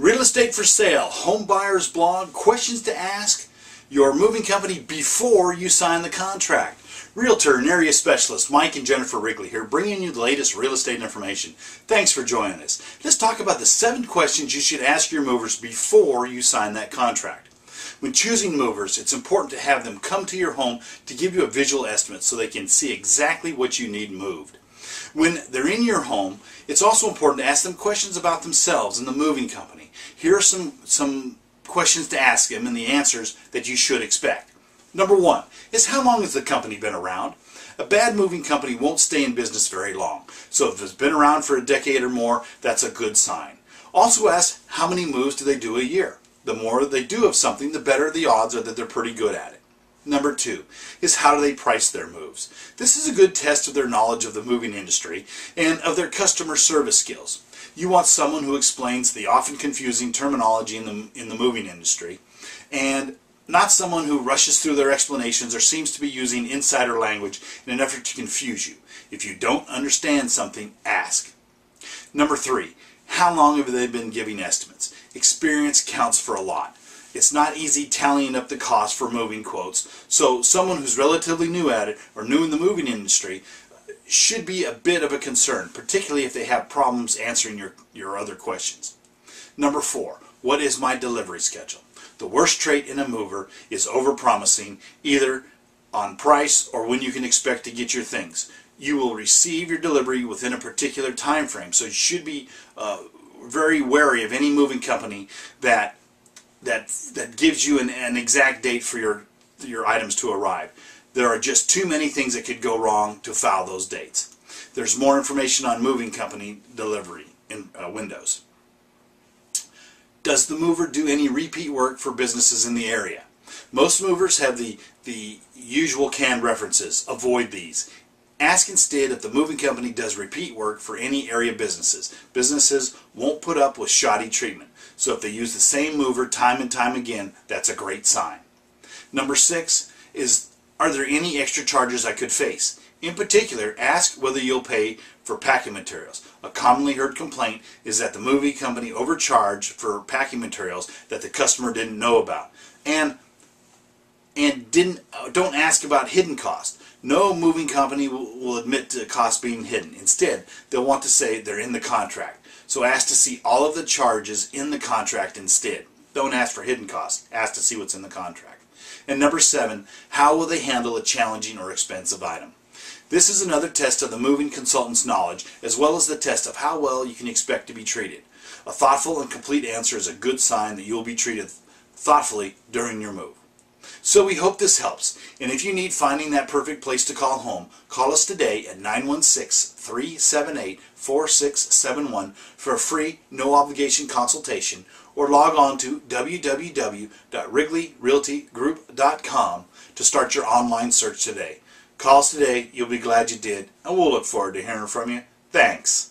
Real estate for sale, home buyers blog, questions to ask your moving company before you sign the contract. Realtor and area specialist Mike and Jennifer Rigley here, bringing you the latest real estate information. Thanks for joining us. Let's talk about the 7 questions you should ask your movers before you sign that contract. When choosing movers, it's important to have them come to your home to give you a visual estimate so they can see exactly what you need moved. When they're in your home, it's also important to ask them questions about themselves and the moving company. Here are some questions to ask them and the answers that you should expect. Number 1 is, how long has the company been around? A bad moving company won't stay in business very long, so if it's been around for a decade or more, that's a good sign. Also ask, how many moves do they do a year? The more they do of something, the better the odds are that they're pretty good at it. Number 2 is, how do they price their moves? This is a good test of their knowledge of the moving industry and of their customer service skills. You want someone who explains the often confusing terminology in the moving industry, and not someone who rushes through their explanations or seems to be using insider language in an effort to confuse you. If you don't understand something, ask. Number 3, how long have they been giving estimates? Experience counts for a lot. It's not easy tallying up the cost for moving quotes, so someone who's relatively new at it or new in the moving industry should be a bit of a concern, particularly if they have problems answering your other questions. Number 4, what is my delivery schedule? The worst trait in a mover is overpromising, either on price or when you can expect to get your things. You will receive your delivery within a particular time frame, so you should be very wary of any moving company that gives you an exact date for your items to arrive. There are just too many things that could go wrong to foul those dates. There's more information on moving company delivery in windows. Does the mover do any repeat work for businesses in the area? Most movers have the usual canned references. Avoid these. Ask instead if the moving company does repeat work for any area businesses. Businesses won't put up with shoddy treatment, so if they use the same mover time and time again, that's a great sign. Number 6 is, are there any extra charges I could face? In particular, ask whether you'll pay for packing materials. A commonly heard complaint is that the moving company overcharged for packing materials that the customer didn't know about. And don't ask about hidden costs. No moving company will admit to costs being hidden. Instead, they'll want to say they're in the contract. So ask to see all of the charges in the contract instead. Don't ask for hidden costs. Ask to see what's in the contract. And number 7, how will they handle a challenging or expensive item? This is another test of the moving consultant's knowledge, as well as the test of how well you can expect to be treated. A thoughtful and complete answer is a good sign that you'll be treated thoughtfully during your move. So we hope this helps, and if you need finding that perfect place to call home, call us today at 916-378-4671 for a free, no-obligation consultation, or log on to www.wrigleyrealtygroup.com to start your online search today. Call us today, you'll be glad you did, and we'll look forward to hearing from you. Thanks.